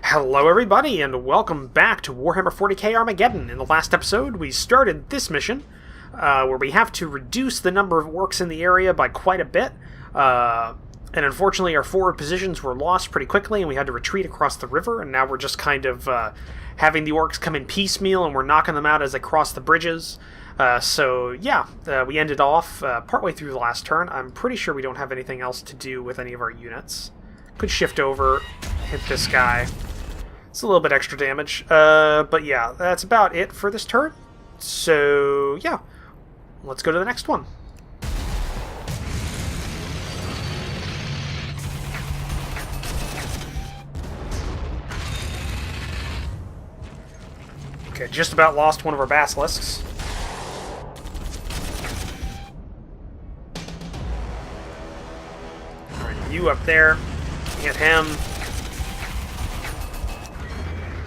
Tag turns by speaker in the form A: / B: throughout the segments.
A: Hello everybody, and welcome back to Warhammer 40k Armageddon. In the last episode, we started this mission, where we have to reduce the number of orcs in the area by quite a bit, and unfortunately our forward positions were lost pretty quickly, and we had to retreat across the river, and now we're just kind of having the orcs come in piecemeal, and we're knocking them out as they cross the bridges. We ended off partway through the last turn. I'm pretty sure we don't have anything else to do with any of our units. Could shift over, hit this guy. It's a little bit extra damage. But yeah, that's about it for this turn. So, yeah. Let's go to the next one. Okay, just about lost one of our basilisks. Alright, you up there. Hit him.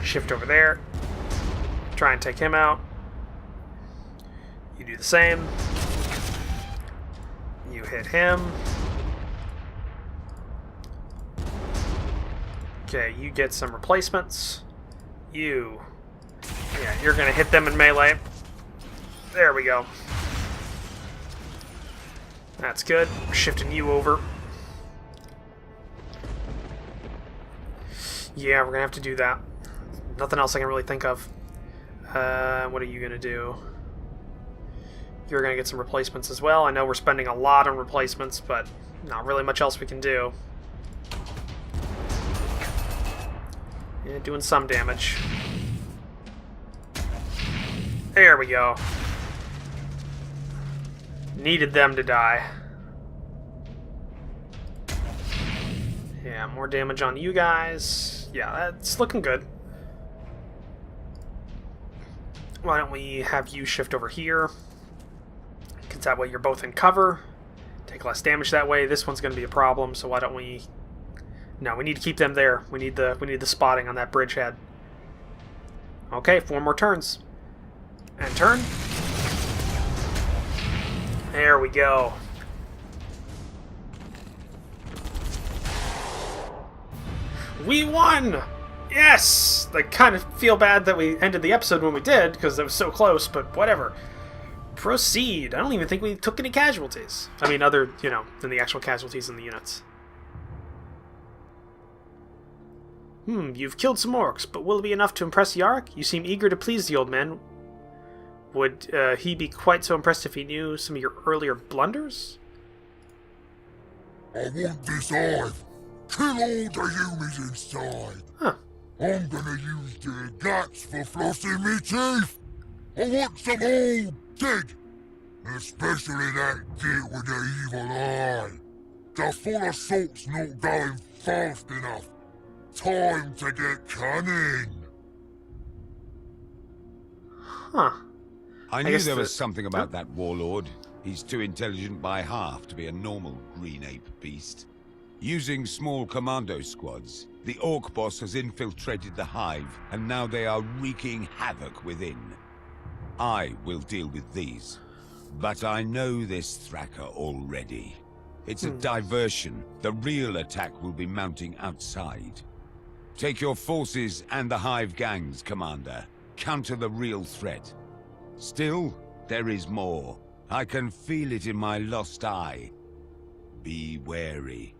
A: Shift over there. Try and take him out. You do the same. You hit him. Okay, you get some replacements. Yeah, you're gonna hit them in melee. There we go. That's good. Shifting you over. Yeah, we're gonna have to do that. Nothing else I can really think of. What are you gonna do? You're gonna get some replacements as well. I know we're spending a lot on replacements, but not really much else we can do. Yeah, doing some damage. There we go. Needed them to die. Yeah, more damage on you guys. Yeah, that's looking good. Why don't we have you shift over here? Because that way you're both in cover. Take less damage that way. This one's going to be a problem, so why don't we... No, we need to keep them there. We need the spotting on that bridgehead. Okay, 4 more turns. And turn. There we go. We won! Yes! I kind of feel bad that we ended the episode when we did, because it was so close, but whatever. Proceed. I don't even think we took any casualties. I mean, other, than the actual casualties in the units. You've killed some orcs, but will it be enough to impress the Ark? You seem eager to please the old man. Would he be quite so impressed if he knew some of your earlier blunders?
B: I want this Hive. Kill all the humans inside.
A: Huh.
B: I'm gonna use their guts for flossing me teeth. I want some all dead. Especially that git with the evil eye. The full assault's not going fast enough. Time to get cunning.
A: Huh.
C: I knew there was something about that warlord. He's too intelligent by half to be a normal green ape beast. Using small commando squads, the orc boss has infiltrated the Hive, and now they are wreaking havoc within. I will deal with these, but I know this Thraka already. It's a diversion. The real attack will be mounting outside. Take your forces and the Hive gangs, Commander. Counter the real threat. Still, there is more. I can feel it in my lost eye. Be wary.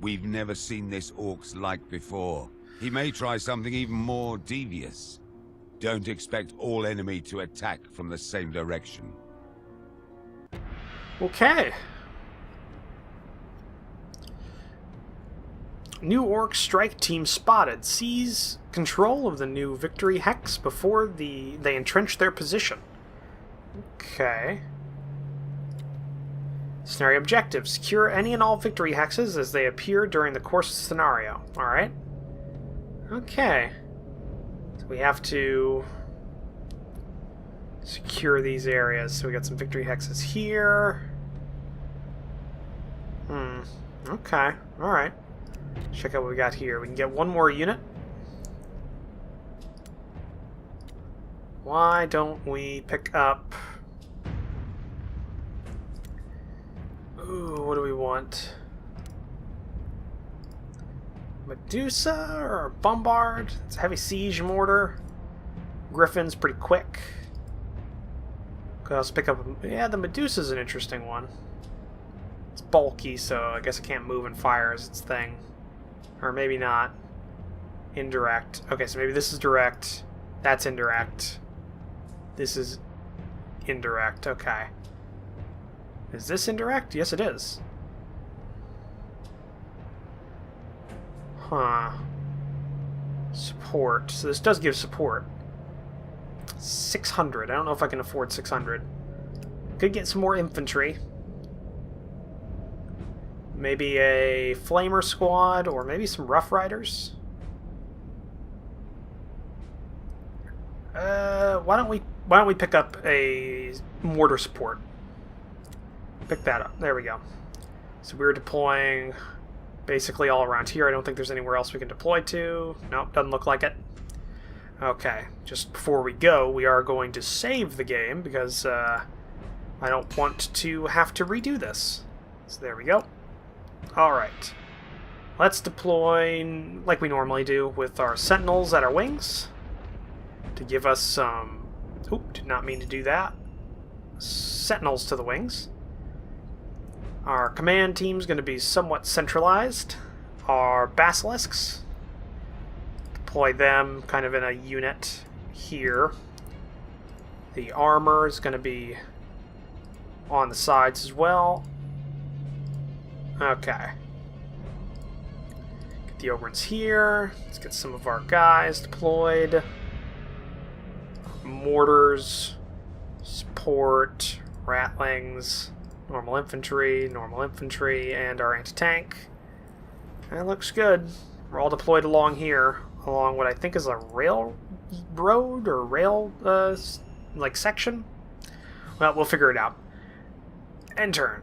C: We've never seen this orc's like before. He may try something even more devious. Don't expect all enemy to attack from the same direction.
A: Okay. New orc strike team spotted. Seize control of the new victory hex before they entrench their position. Okay. Scenario objective. Secure any and all victory hexes as they appear during the course of the scenario. Alright. Okay. So we have to secure these areas. So we got some victory hexes here. Okay. Alright. Check out what we got here. We can get one more unit. Why don't we pick up... Ooh, what do we want? Medusa or Bombard. It's a heavy siege mortar. Griffin's pretty quick. Could also pick up... Yeah, the Medusa's an interesting one. It's bulky, so I guess it can't move and fire as its thing. Or maybe not. Indirect. Okay, so maybe this is direct. That's indirect. This is indirect. Okay. Is this indirect? Yes, it is. Huh. Support. So this does give support. 600. I don't know if I can afford 600. Could get some more infantry. Maybe a flamer squad, or maybe some rough riders. Why don't we pick up a mortar support? Pick that up. There we go. So we're deploying basically all around here. I don't think there's anywhere else we can deploy to. Nope, doesn't look like it. Okay, just before we go, we are going to save the game because I don't want to have to redo this. So there we go. Alright. Let's deploy like we normally do with our sentinels at our wings to give us some... Oop, did not mean to do that. Sentinels to the wings. Our command team's going to be somewhat centralized. Our basilisks, deploy them kind of in a unit here. The armor is going to be on the sides as well. Okay. Get the Ogrins here. Let's get some of our guys deployed. Mortars, support, ratlings, normal infantry, and our anti-tank. That looks good. We're all deployed along here, along what I think is a railroad or rail, like section. Well, we'll figure it out. End turn.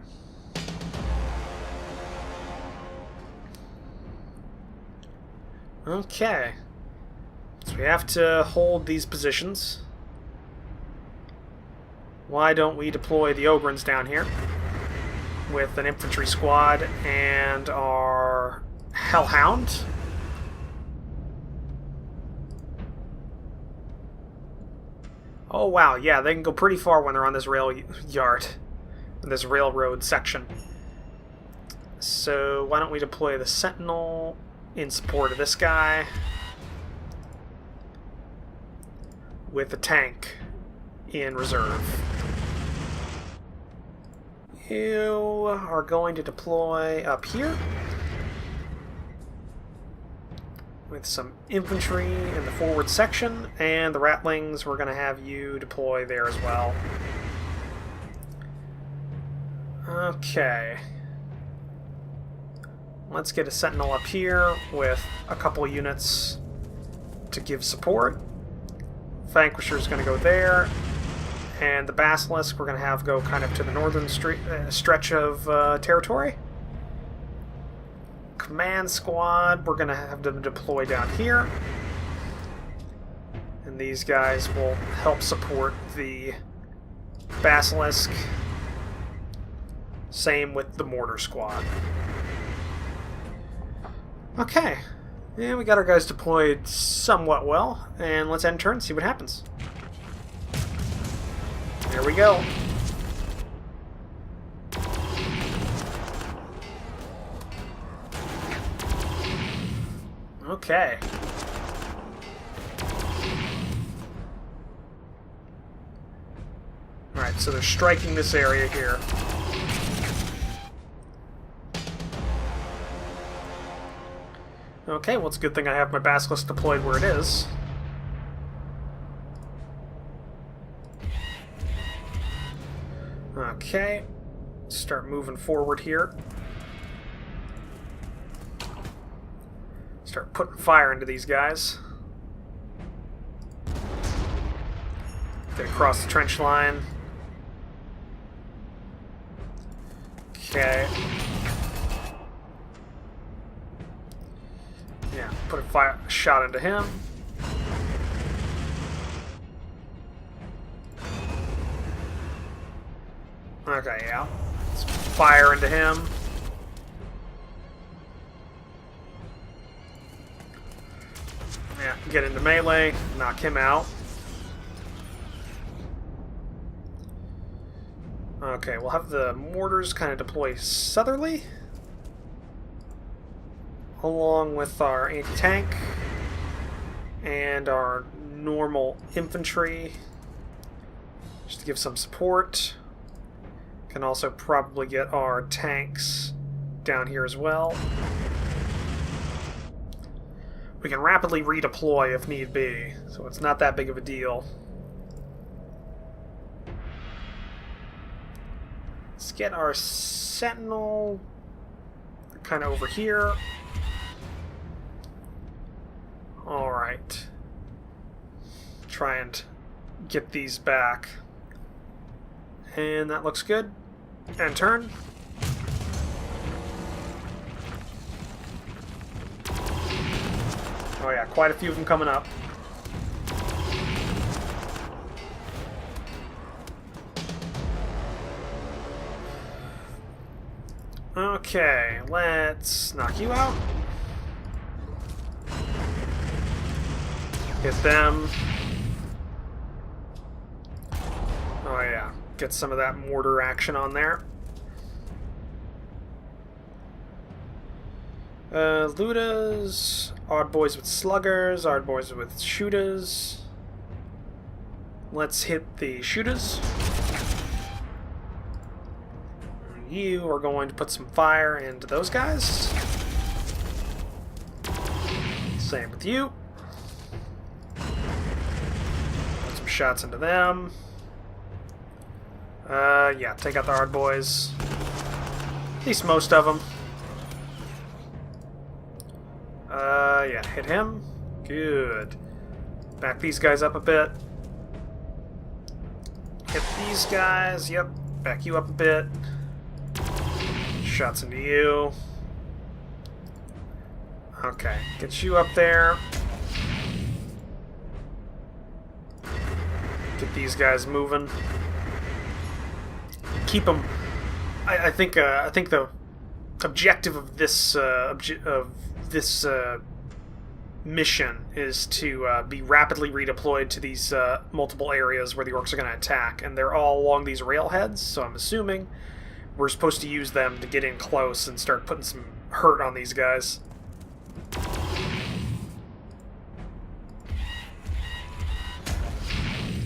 A: Okay. So we have to hold these positions. Why don't we deploy the Ogrins down here with an infantry squad and our Hellhound? Oh wow, yeah, they can go pretty far when they're on this rail yard, this railroad section. So why don't we deploy the Sentinel in support of this guy with the tank in reserve. You are going to deploy up here with some infantry in the forward section, and the Ratlings, we're going to have you deploy there as well. Okay. Let's get a Sentinel up here with a couple units to give support. Vanquisher's going to go there, and the Basilisk we're going to have go kind of to the northern stretch of territory. Command squad, we're going to have them deploy down here. And these guys will help support the Basilisk. Same with the mortar squad. Okay. Yeah, we got our guys deployed somewhat well, and let's end turn and see what happens. There we go. Okay. Alright, so they're striking this area here. Okay, well it's a good thing I have my Basilisk deployed where it is. Okay, start moving forward here. Start putting fire into these guys. Get across the trench line. Okay. Yeah, put a shot into him. Okay, yeah. Let's fire into him. Yeah, get into melee, knock him out. Okay, we'll have the mortars kind of deploy southerly, along with our anti-tank and our normal infantry, just to give some support. Can also probably get our tanks down here as well. We can rapidly redeploy if need be, so it's not that big of a deal. Let's get our sentinel kind of over here. Alright. Try and get these back. And that looks good. And turn. Oh yeah, quite a few of them coming up. Okay, let's knock you out. Hit them. Oh yeah, get some of that mortar action on there. Ludas, odd boys with sluggers, odd boys with shooters. Let's hit the shooters. You are going to put some fire into those guys. Same with you. Put some shots into them. Yeah, take out the hard boys. At least most of them. Yeah, hit him. Good. Back these guys up a bit. Hit these guys. Yep. Back you up a bit. Shots into you. Okay, get you up there. Get these guys moving. Keep them. I think the objective of this mission is to be rapidly redeployed to these multiple areas where the orcs are going to attack, and they're all along these railheads. So I'm assuming we're supposed to use them to get in close and start putting some hurt on these guys.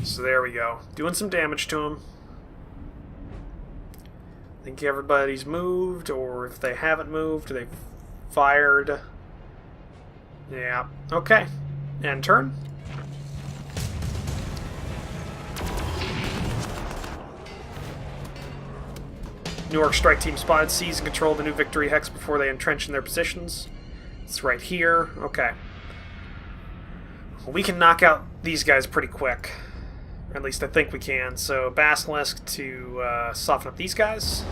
A: So there we go. Doing some damage to them. I think everybody's moved, or if they haven't moved, they've fired. Yeah. Okay. And turn. New Orc strike team spotted, seize and control the new victory hex before they entrench in their positions. It's right here. Okay. Well, we can knock out these guys pretty quick. Or at least I think we can. So Basilisk to soften up these guys.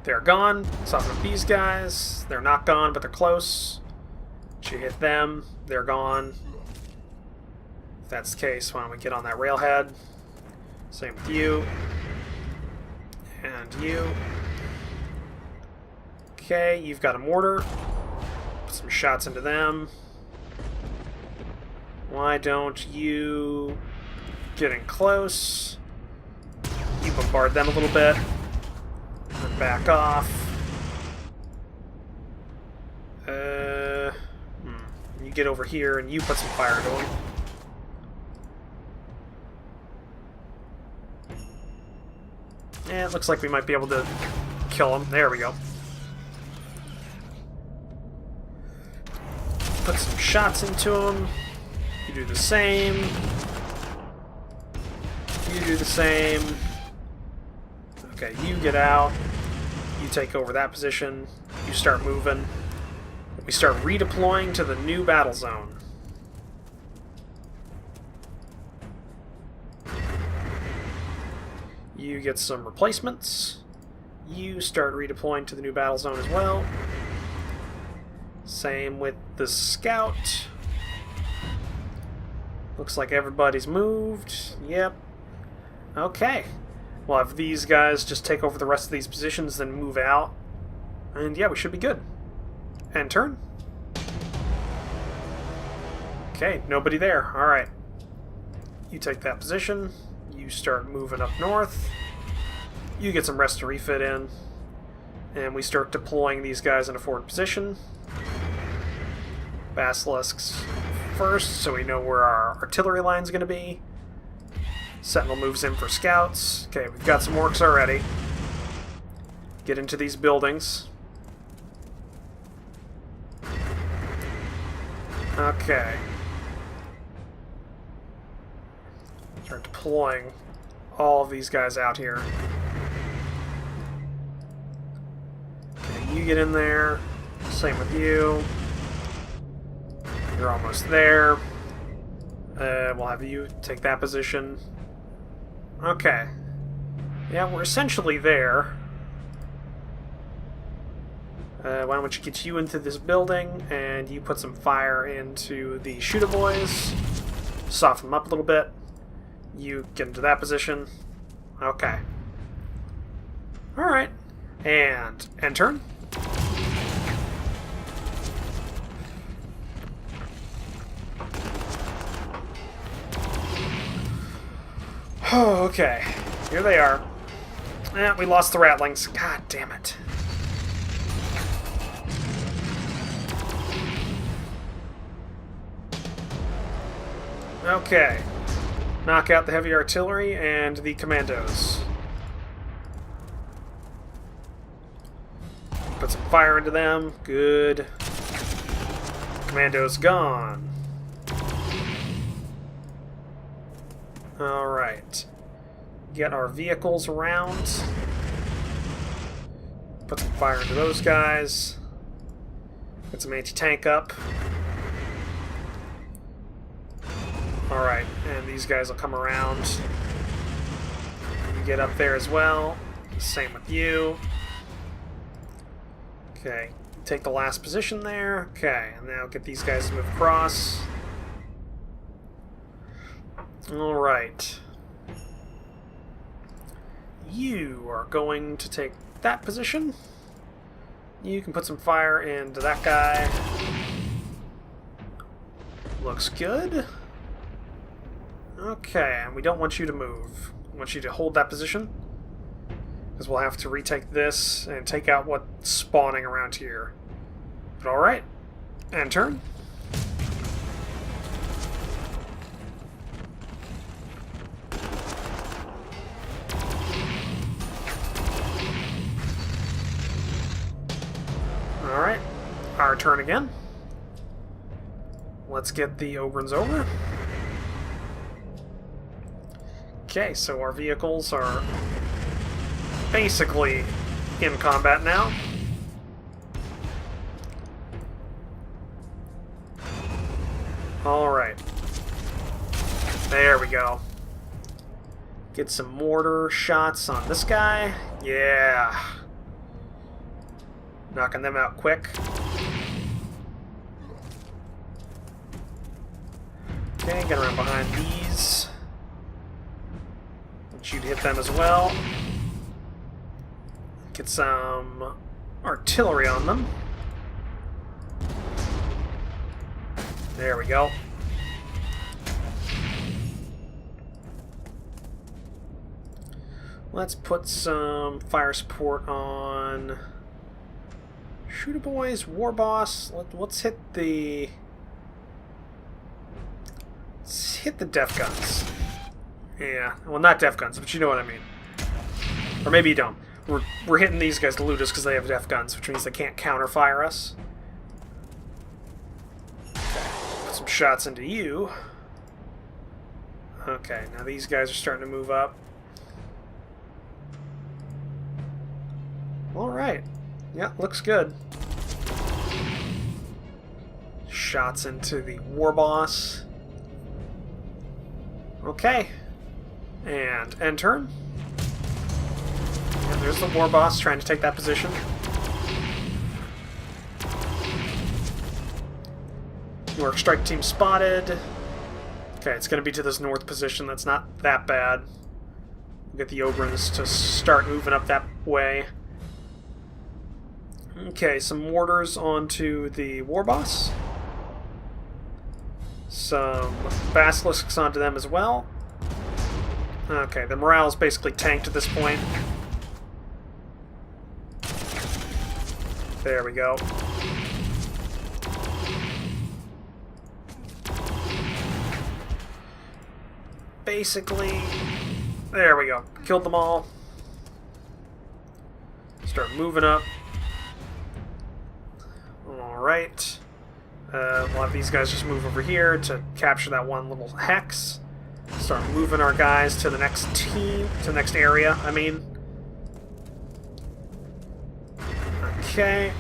A: They're gone. Soften up these guys. They're not gone, but they're close. Should hit them. They're gone. If that's the case, why don't we get on that railhead? Same with you. And you. Okay, you've got a mortar. Put some shots into them. Why don't you get in close? You bombard them a little bit. And back off. You get over here and you put some fire into them. It looks like we might be able to kill him. There we go. Put some shots into him. You do the same. You do the same. Okay, you get out. You take over that position. You start moving. We start redeploying to the new battle zone. You get some replacements. You start redeploying to the new battle zone as well. Same with the scout. Looks like everybody's moved. Yep. Okay. We'll have these guys just take over the rest of these positions, then move out. And yeah, we should be good. And turn. Okay, nobody there. Alright. You take that position. You start moving up north. You get some rest and refit in. And we start deploying these guys in a forward position. Basilisks first, so we know where our artillery line's going to be. Sentinel moves in for scouts. Okay, we've got some orcs already. Get into these buildings. Okay. Start deploying all of these guys out here. Okay, you get in there. Same with you. You're almost there. We'll have you take that position. Okay. Yeah, we're essentially there. Why don't you get you into this building, and you put some fire into the shooter boys. Soften them up a little bit. You get into that position. Okay. Alright. And end turn. Oh, okay. Here they are. Eh, we lost the Ratlings. God damn it. Okay. Knock out the heavy artillery and the commandos. Put some fire into them. Good. Commandos gone. Alright. Get our vehicles around. Put some fire into those guys. Get some anti-tank up. Alright, and these guys will come around. You get up there as well. Same with you. Okay, take the last position there. Okay, and now get these guys to move across. Alright. You are going to take that position. You can put some fire into that guy. Looks good. Okay, and we don't want you to move. We want you to hold that position, because we'll have to retake this and take out what's spawning around here. But alright. End turn. Alright. Our turn again. Let's get the Ogrins over. Okay, so our vehicles are basically in combat now. Alright. There we go. Get some mortar shots on this guy. Yeah. Knocking them out quick. Okay, get around behind these. Want you to hit them as well. Get some artillery on them. There we go. Let's put some fire support on Shooter Boys, War Boss. Let's hit the... Let's hit the Def Guns. Yeah, well, not Def Guns, but you know what I mean. Or maybe you don't. We're hitting these guys to loot us because they have Def Guns, which means they can't counter-fire us. Okay, put some shots into you. Okay, now these guys are starting to move up. Alright. Yeah, looks good. Shots into the War Boss. Okay. And end turn. And there's the War Boss trying to take that position. New Orc Strike Team spotted. Okay, it's going to be to this north position. That's not that bad. We'll get the Ogrins to start moving up that way. Okay, some mortars onto the War Boss. some basilisks onto them as well. Okay, the morale's basically tanked at this point. There we go. Basically, there we go. Killed them all. Start moving up. Alright. We'll have these guys just move over here to capture that one little hex. Start moving our guys to the next team, to the next area, I mean. Okay.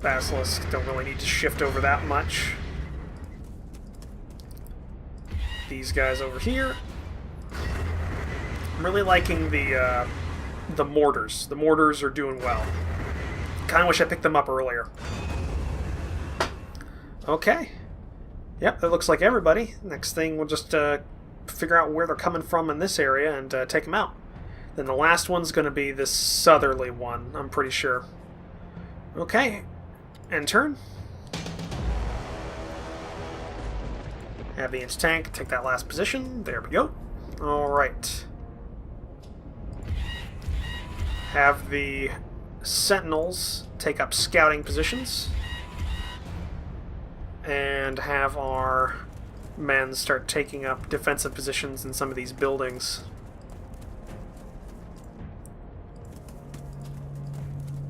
A: Basilisk don't really need to shift over that much. These guys over here. I'm really liking the mortars. The mortars are doing well. Kind of wish I picked them up earlier. Okay. Yep, that looks like everybody. Next thing, we'll just figure out where they're coming from in this area and take them out. Then the last one's going to be this southerly one, I'm pretty sure. Okay. End turn. Have the anti-tank take that last position. There we go. Alright. Have the sentinels take up scouting positions. And have our men start taking up defensive positions in some of these buildings.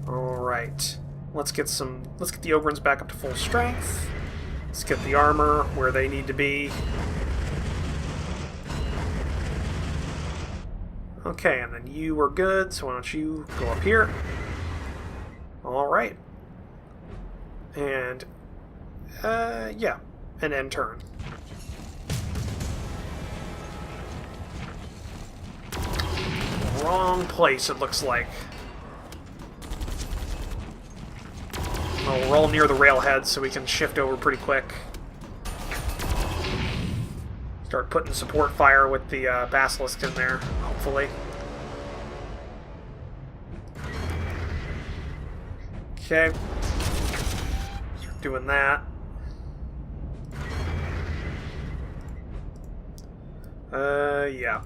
A: Alright. Let's get the Ogrins back up to full strength. Let's get the armor where they need to be. Okay, and then you are good, so why don't you go up here. Alright. And, yeah, an end turn. Wrong place, it looks like. Well, we're all near the railhead, so we can shift over pretty quick. Start putting support fire with the basilisk in there, hopefully. Okay. Start doing that. Yeah.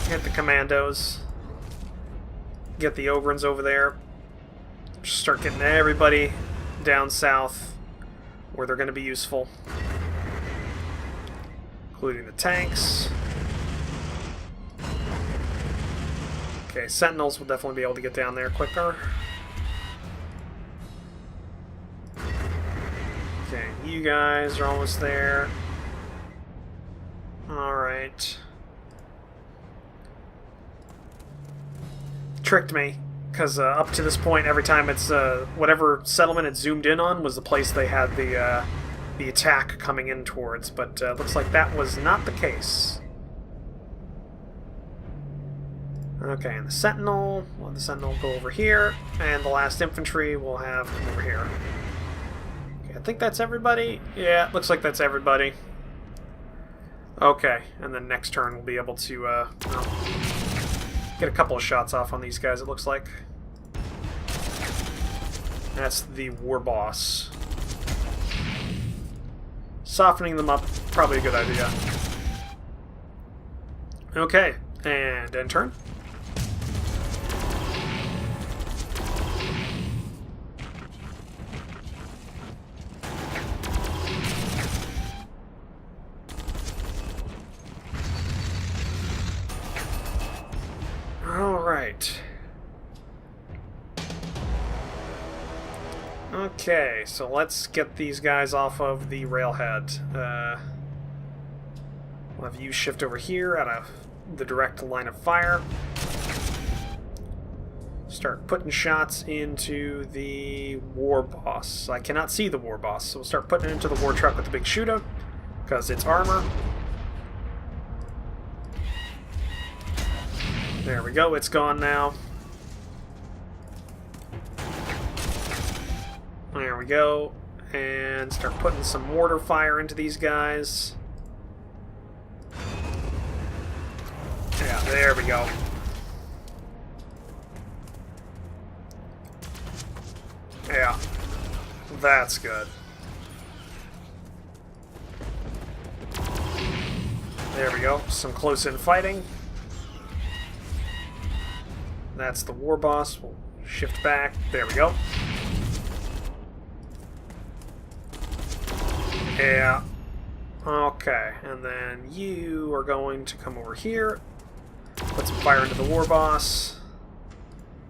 A: Get the commandos. Get the Ogrins over there. Just start getting everybody down south where they're going to be useful. Including the tanks. Okay, sentinels will definitely be able to get down there quicker. Okay, you guys are almost there. Alright. Tricked me. Because up to this point, every time it's whatever settlement it zoomed in on was the place they had the attack coming in towards, but looks like that was not the case. Okay, and the Sentinel, we'll have the Sentinel go over here, and the last infantry we'll have come over here. Okay, I think that's everybody. Yeah, looks like that's everybody. Okay, and then next turn we'll be able to get a couple of shots off on these guys, it looks like. That's the war boss. Softening them up, probably a good idea. Okay, and end turn. Alright. Okay, so let's get these guys off of the railhead. We'll have you shift over here out of the direct line of fire. Start putting shots into the war boss. I cannot see the war boss, so we'll start putting it into the war truck with the big shooter, because it's armor. There we go, it's gone now. There we go. And start putting some mortar fire into these guys. Yeah, there we go. Yeah, that's good. There we go. Some close-in fighting. That's the war boss. We'll shift back. There we go. Yeah. Okay, and then you are going to come over here. Put some fire into the war boss.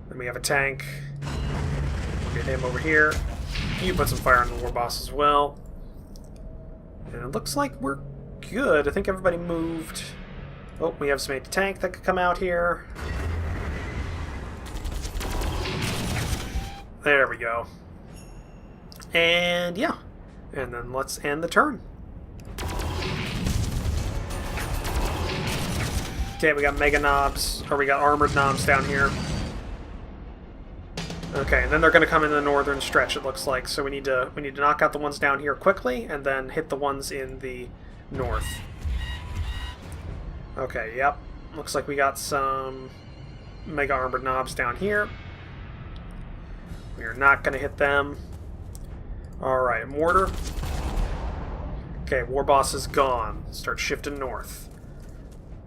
A: Then we have a tank. We'll get him over here. You put some fire into the war boss as well. And it looks like we're good. I think everybody moved. Oh, we have some anti-tank that could come out here. There we go. And yeah. And then let's end the turn. Okay, we got mega knobs, or we got armored knobs down here. Okay, and then they're going to come in the northern stretch, it looks like. So we need to knock out the ones down here quickly, and then hit the ones in the north. Okay, yep. Looks like we got some mega armored knobs down here. We are not going to hit them. Alright, mortar. Okay, war boss is gone. Start shifting north.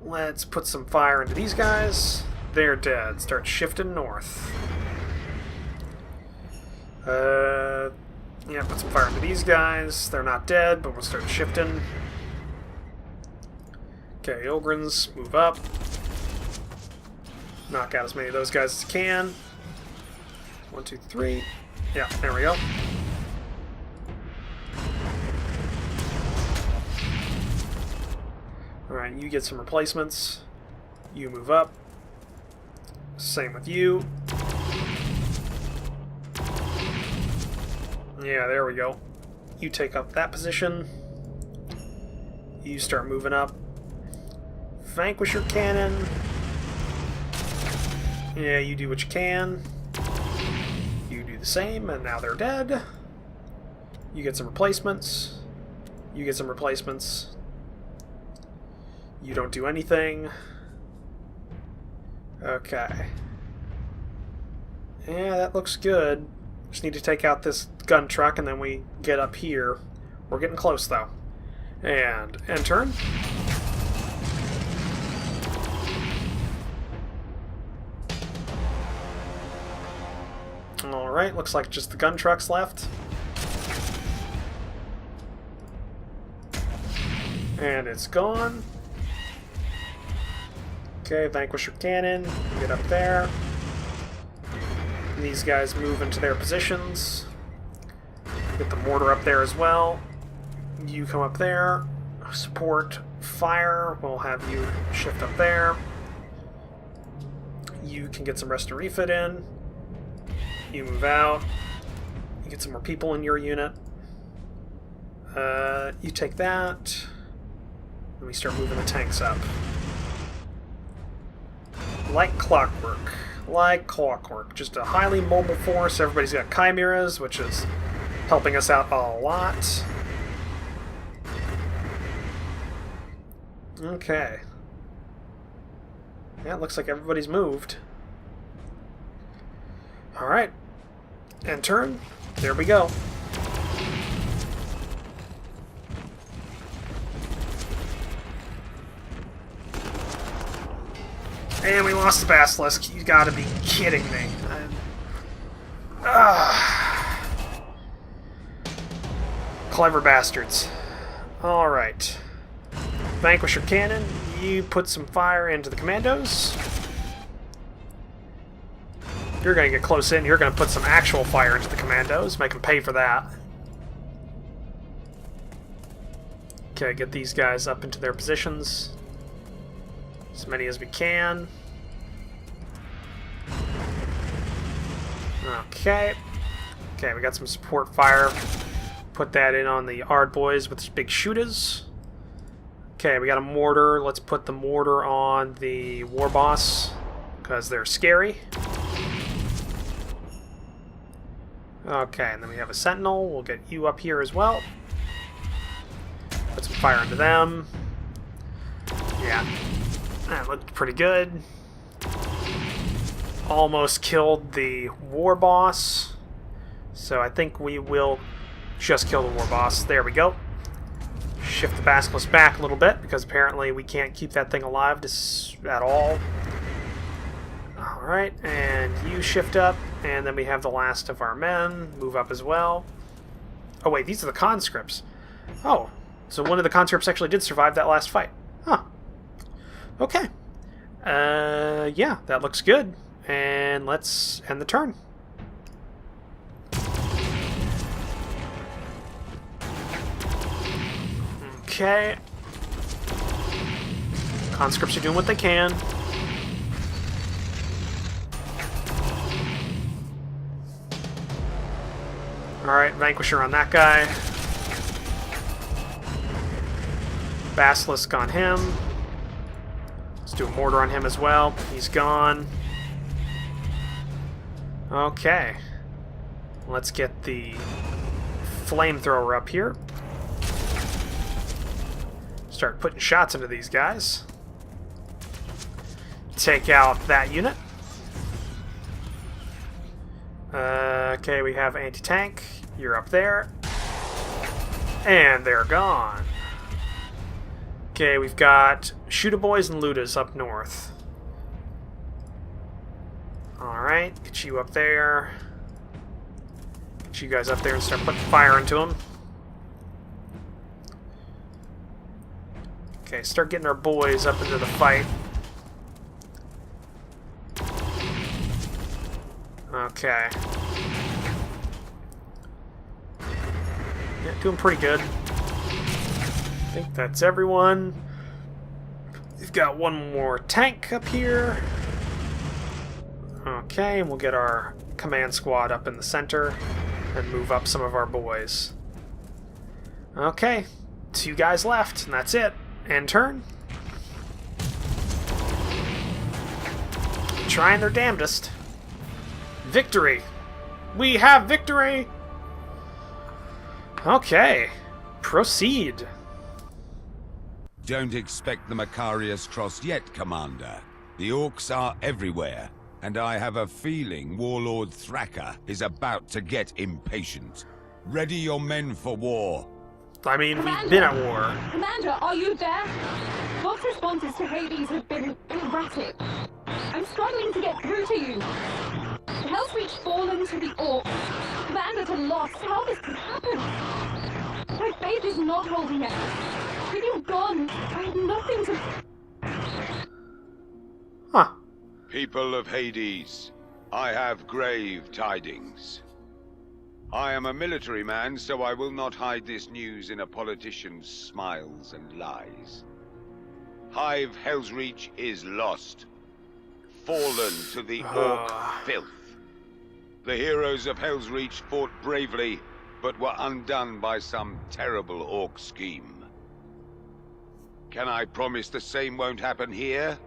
A: Let's put some fire into these guys. They're dead. Start shifting north. Yeah, put some fire into these guys. They're not dead, but we'll start shifting. Okay, Ogrins, move up. Knock out as many of those guys as you can. 1, 2, 3. Yeah, there we go. Alright, you get some replacements. You move up. Same with you. Yeah, there we go. You take up that position. You start moving up. Vanquish your cannon. Yeah, you do what you can. You do the same, and now they're dead. You get some replacements. You get some replacements. You don't do anything. Okay. Yeah, that looks good. Just need to take out this gun truck and then we get up here. We're getting close though. And end turn. Alright, looks like just the gun trucks left. And it's gone. Okay, vanquish your cannon. Get up there. These guys move into their positions. Get the mortar up there as well. You come up there. Support fire. We'll have you shift up there. You can get some rest and refit in. You move out. You get some more people in your unit. You take that. And we start moving the tanks up. Like clockwork. Like clockwork. Just a highly mobile force. Everybody's got chimeras, which is helping us out a lot. Okay. Yeah, it looks like everybody's moved. Alright. End turn. There we go. And we lost the Basilisk. You gotta be kidding me. Clever bastards. Alright. Vanquish your cannon. You put some fire into the commandos. You're gonna get close in. You're gonna put some actual fire into the commandos. Make them pay for that. Okay, get these guys up into their positions. As many as we can. Okay. Okay, we got some support fire. Put that in on the Ard boys with big shooters. Okay, we got a mortar. Let's put the mortar on the war boss because they're scary. Okay, and then we have a sentinel. We'll get you up here as well. Put some fire into them. Yeah. That looked pretty good. Almost killed the war boss. So I think we will just kill the war boss. There we go. shift the basilisk back a little bit, because apparently we can't keep that thing alive at all. Alright, and you shift up, and then we have the last of our men move up as well. Oh wait, these are the conscripts. Oh, so one of the conscripts actually did survive that last fight. Huh. Okay. Yeah, that looks good. And let's end the turn. Okay. Conscripts are doing what they can. Alright, Vanquisher on that guy. Basilisk on him. Let's do a mortar on him as well. He's gone. Okay. Let's get the flamethrower up here. Start putting shots into these guys. Take out that unit. Okay, we have anti-tank. You're up there. And they're gone. Okay, we've got Shooter-boys and Ludas up north. Alright, get you up there. Get you guys up there and start putting fire into them. Okay, start getting our boys up into the fight. Okay. Yeah, doing pretty good. I think that's everyone. We've got one more tank up here. Okay, and we'll get our command squad up in the center and move up some of our boys. Okay, 2 guys left, and that's it. End turn. Trying their damnedest. Victory! We have victory! Okay. Proceed.
C: Don't expect the Macarius crossed yet, Commander. The orcs are everywhere, and I have a feeling Warlord Thraka is about to get impatient. Ready your men for war.
A: I mean,
D: Commander,
A: we've been at war.
D: Commander, are you there? God's responses to Hades have been erratic. I'm struggling to get through to you. The Hell's Reach fallen to the orcs. Commander to lost. How this could happen? My faith is not holding out. With you gone, I have nothing to...
A: Huh.
C: People of Hades, I have grave tidings. I am a military man, so I will not hide this news in a politician's smiles and lies. Hive Hell's Reach is lost. Fallen to the orc filth. The heroes of Hell's Reach fought bravely, but were undone by some terrible orc scheme. Can I promise the same won't happen here?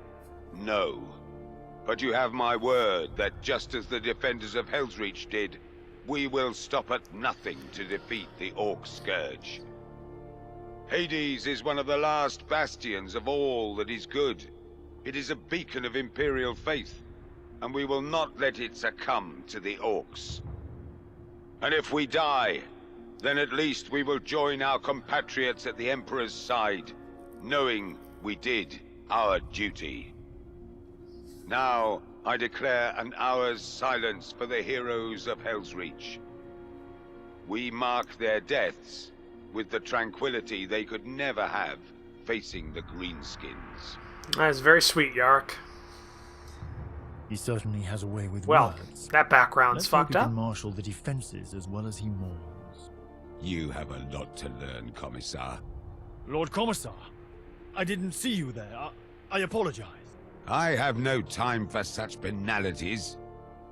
C: No. But you have my word that just as the defenders of Hell's Reach did, we will stop at nothing to defeat the Orc Scourge. Hades is one of the last bastions of all that is good. It is a beacon of Imperial faith, and we will not let it succumb to the Orcs. And if we die, then at least we will join our compatriots at the Emperor's side, knowing we did our duty. Now, I declare an hour's silence for the heroes of Hell's Reach. We mark their deaths with the tranquility they could never have facing the Greenskins.
A: That is very sweet, Yark.
E: He certainly has a way with
A: Well,
E: words.
A: that background's
E: Let's hope
A: fucked
E: he
A: up.
E: can marshal the defenses as well as he mourns.
C: You have a lot to learn, Commissar.
E: Lord Commissar, I didn't see you there. I apologize.
C: I have no time for such banalities.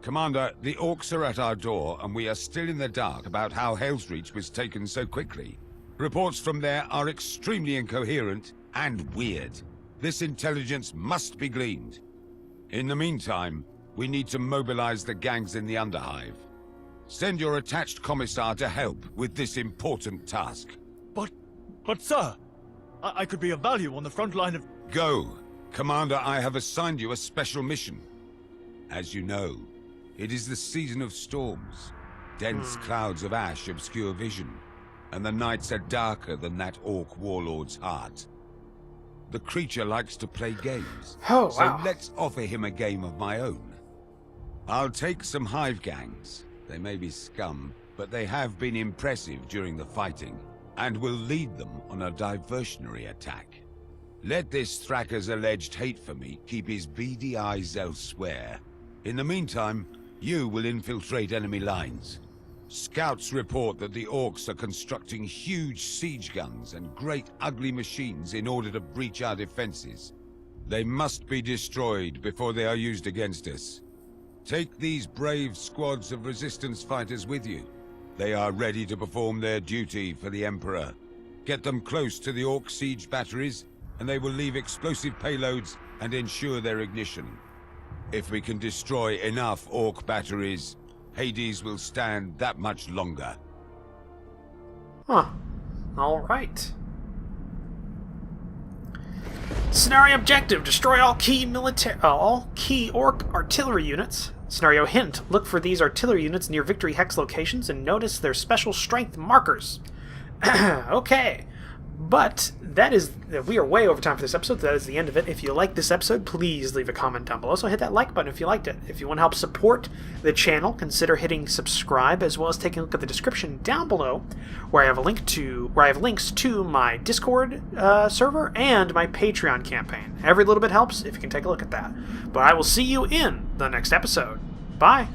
C: Commander, the orcs are at our door, and we are still in the dark about how Hell's Reach was taken so quickly. Reports from there are extremely incoherent and weird. This intelligence must be gleaned. In the meantime, we need to mobilize the gangs in the Underhive. Send your attached Commissar to help with this important task.
E: But sir, I could be of value on the front line of...
C: Go! Commander, I have assigned you a special mission. As you know, it is the season of storms. Dense clouds of ash obscure vision. and the nights are darker than that orc warlord's heart. The creature likes to play games,
A: Oh,
C: so
A: wow.
C: let's offer him a game of my own. I'll take some Hive gangs. They may be scum, but they have been impressive during the fighting, and will lead them on a diversionary attack. Let this Thracker's alleged hate for me keep his beady eyes elsewhere. In the meantime, you will infiltrate enemy lines. Scouts report that the orcs are constructing huge siege guns and great ugly machines in order to breach our defenses. They must be destroyed before they are used against us. Take these brave squads of resistance fighters with you. They are ready to perform their duty for the Emperor. Get them close to the orc siege batteries, and they will leave explosive payloads and ensure their ignition. If we can destroy enough orc batteries, Hades will stand that much longer.
A: Huh. Alright. Scenario objective: destroy all key orc artillery units. Scenario hint: look for these artillery units near victory hex locations and notice their special strength markers. Okay. But we are way over time for this episode. That is the end of it. If you like this episode, please leave a comment down below. So hit that like button if you liked it. If you want to help support the channel, consider hitting subscribe, as well as taking a look at the description down below, where I have links to my Discord server and my Patreon campaign. Every little bit helps if you can take a look at that. But I will see you in the next episode. Bye.